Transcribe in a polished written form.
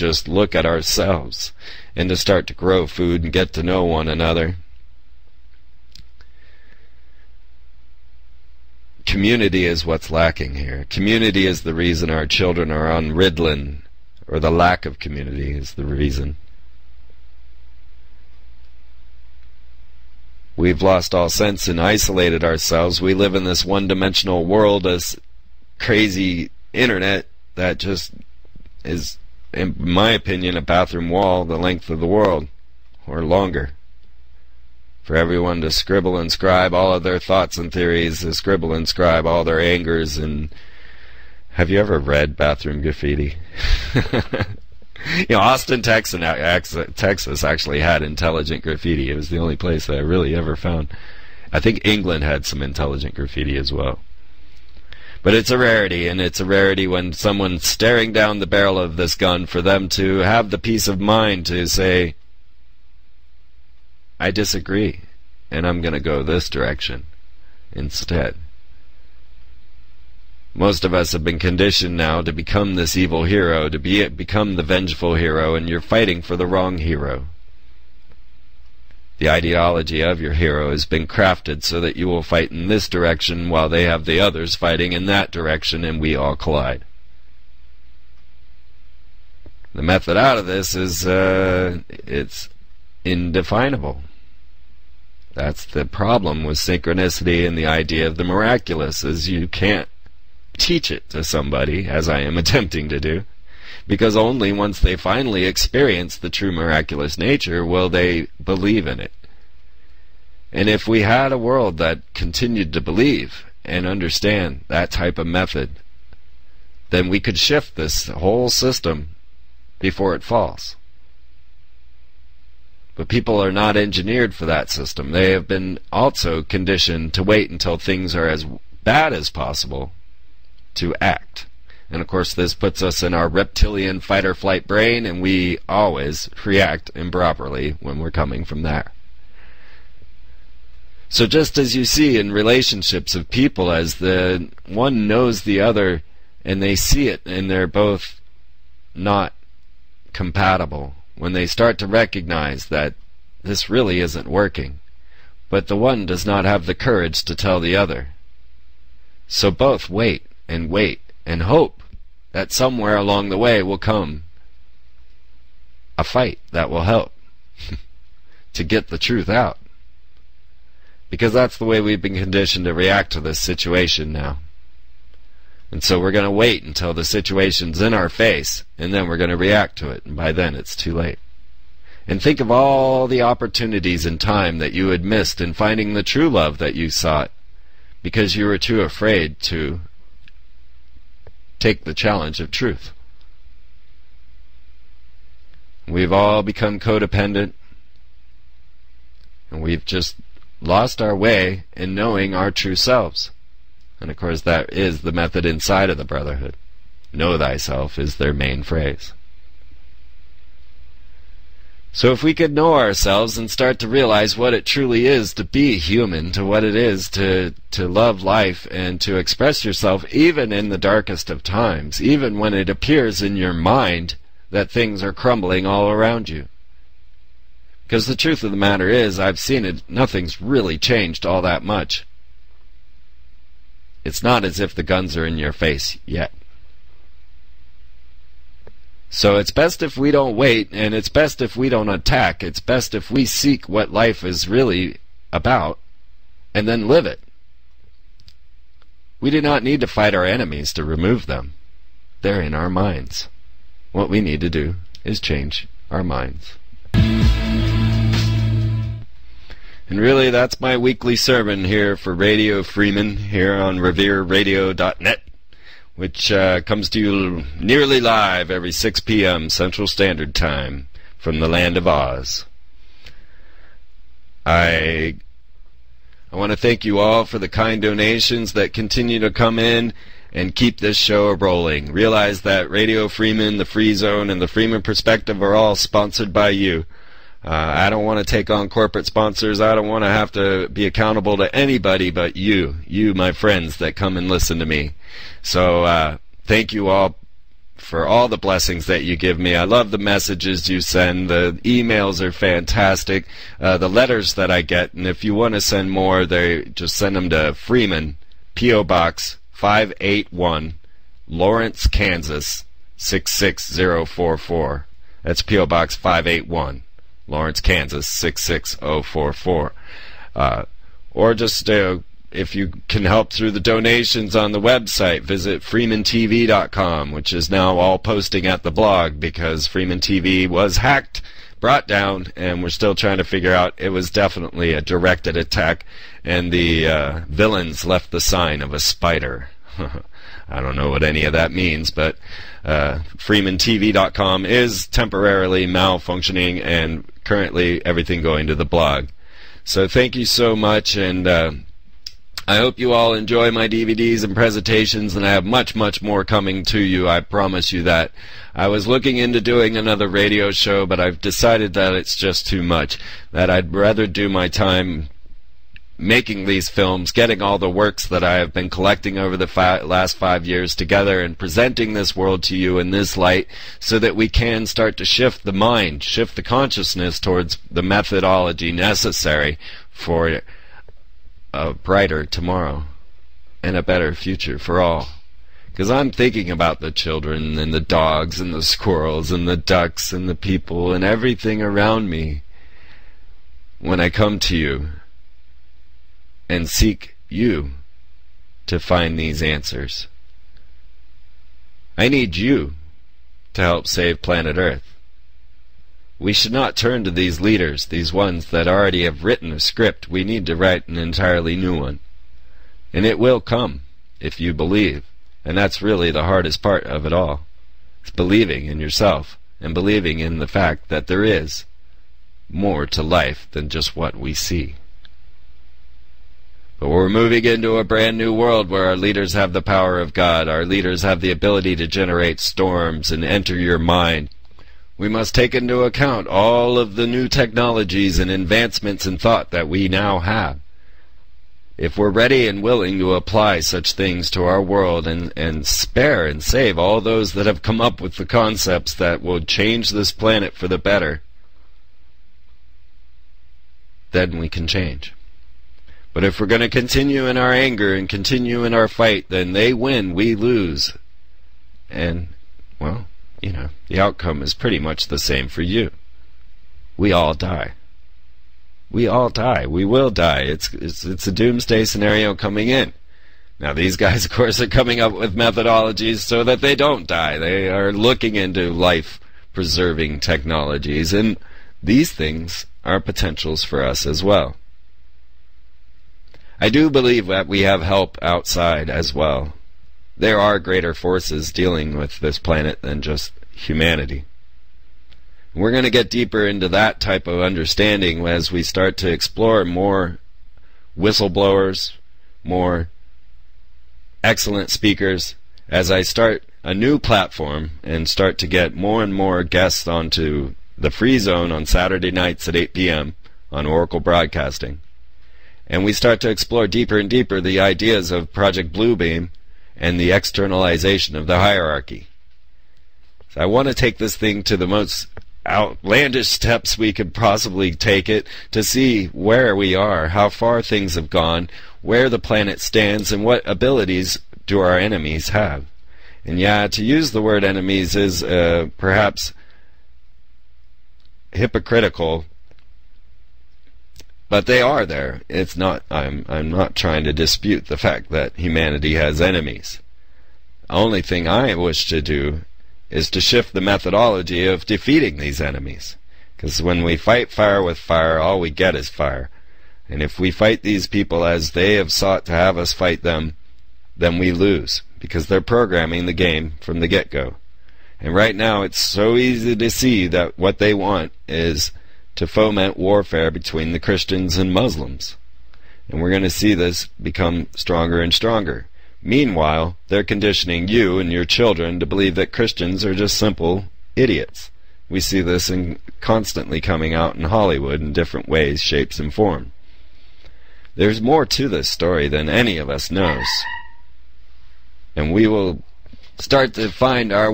just look at ourselves and to start to grow food and get to know one another. Community is what's lacking here. Community is the reason our children are on Ritalin, or the lack of community is the reason. We've lost all sense and isolated ourselves. We live in this one-dimensional world, this crazy internet that just is, in my opinion, a bathroom wall the length of the world, or longer. For everyone to scribble and scribe all of their thoughts and theories, to scribble and scribe all their angers. And have you ever read bathroom graffiti? Austin, Texas actually had intelligent graffiti. It was the only place that I really ever found. I think England had some intelligent graffiti as well. But it's a rarity, and it's a rarity when someone's staring down the barrel of this gun for them to have the peace of mind to say, I disagree, and I'm going to go this direction instead. Most of us have been conditioned now to become this evil hero, to become the vengeful hero, and you're fighting for the wrong hero. The ideology of your hero has been crafted so that you will fight in this direction while they have the others fighting in that direction, and we all collide. The method out of this is, it's indefinable. That's the problem with synchronicity and the idea of the miraculous, is you can't teach it to somebody, as I am attempting to do, because only once they finally experience the true miraculous nature will they believe in it. And if we had a world that continued to believe and understand that type of method, then we could shift this whole system before it falls. But people are not engineered for that system. They have been also conditioned to wait until things are as bad as possible to act. And of course this puts us in our reptilian fight-or-flight brain, and we always react improperly when we're coming from there. So just as you see in relationships of people, as the one knows the other and they see it and they're both not compatible, when they start to recognize that this really isn't working, but the one does not have the courage to tell the other. So both wait and hope that somewhere along the way will come a fight that will help to get the truth out. Because that's the way we've been conditioned to react to this situation now. And so we're going to wait until the situation's in our face, and then we're going to react to it, and by then it's too late. And think of all the opportunities in time that you had missed in finding the true love that you sought, because you were too afraid to take the challenge of truth. We've all become codependent, and we've just lost our way in knowing our true selves. And of course that is the method inside of the Brotherhood. Know thyself is their main phrase. So if we could know ourselves and start to realize what it truly is to be human, to what it is to love life and to express yourself even in the darkest of times, even when it appears in your mind that things are crumbling all around you. Because the truth of the matter is, I've seen it, nothing's really changed all that much. It's not as if the guns are in your face yet. So it's best if we don't wait, and it's best if we don't attack. It's best if we seek what life is really about, and then live it. We do not need to fight our enemies to remove them. They're in our minds. What we need to do is change our minds. And really, that's my weekly sermon here for Radio Freeman, here on RevereRadio.net, which comes to you nearly live every 6 p.m. Central Standard Time from the land of Oz. I want to thank you all for the kind donations that continue to come in and keep this show rolling. Realize that Radio Freeman, the Free Zone, and the Freeman Perspective are all sponsored by you. I don't want to take on corporate sponsors. I don't want to have to be accountable to anybody but you, my friends that come and listen to me. So thank you all for all the blessings that you give me. I love the messages you send. The emails are fantastic. The letters that I get, and if you want to send more, they just send them to Freeman, P.O. Box 581, Lawrence, Kansas 66044. That's P.O. Box 581, Lawrence, Kansas 66044. Or just if you can help through the donations on the website, visit freemantv.com, which is now all posting at the blog because Freeman TV was hacked, brought down, and we're still trying to figure out. It was definitely a directed attack, and the villains left the sign of a spider. I don't know what any of that means, but freemantv.com is temporarily malfunctioning, and currently everything going to the blog. So thank you so much, and I hope you all enjoy my DVDs and presentations, and I have much, much more coming to you, I promise you that. I was looking into doing another radio show, but I've decided that it's just too much, that I'd rather do my time making these films, getting all the works that I have been collecting over the last 5 years together and presenting this world to you in this light so that we can start to shift the mind, shift the consciousness towards the methodology necessary for a brighter tomorrow and a better future for all. Because I'm thinking about the children and the dogs and the squirrels and the ducks and the people and everything around me when I come to you and seek you to find these answers. I need you to help save planet Earth. We should not turn to these leaders, these ones that already have written a script. We need to write an entirely new one. And it will come, if you believe. And that's really the hardest part of it all. It's believing in yourself, and believing in the fact that there is more to life than just what we see. But we're moving into a brand new world where our leaders have the power of God. Our leaders have the ability to generate storms and enter your mind. We must take into account all of the new technologies and advancements in thought that we now have. If we're ready and willing to apply such things to our world and spare and save all those that have come up with the concepts that will change this planet for the better, then we can change. But if we're going to continue in our anger and continue in our fight, then they win, we lose. And, well, you know, the outcome is pretty much the same for you. We all die. We all die. We will die. It's a doomsday scenario coming in. Now, these guys, of course, are coming up with methodologies so that they don't die. They are looking into life-preserving technologies, and these things are potentials for us as well. I do believe that we have help outside as well. There are greater forces dealing with this planet than just humanity. We're going to get deeper into that type of understanding as we start to explore more whistleblowers, more excellent speakers, as I start a new platform and start to get more and more guests onto the Free Zone on Saturday nights at 8 p.m. on Oracle Broadcasting. And we start to explore deeper and deeper the ideas of Project Bluebeam and the externalization of the hierarchy. So I want to take this thing to the most outlandish steps we could possibly take it to see where we are, how far things have gone, where the planet stands, and what abilities do our enemies have. And yeah, to use the word enemies is perhaps hypocritical, but they are there. It's not. I'm not trying to dispute the fact that humanity has enemies. The only thing I wish to do is to shift the methodology of defeating these enemies. Because when we fight fire with fire, all we get is fire. And if we fight these people as they have sought to have us fight them, then we lose. Because they're programming the game from the get-go. And right now it's so easy to see that what they want is to foment warfare between the Christians and Muslims. And we're going to see this become stronger and stronger. Meanwhile, they're conditioning you and your children to believe that Christians are just simple idiots. We see this constantly coming out in Hollywood in different ways, shapes, and form. There's more to this story than any of us knows. And we will start to find our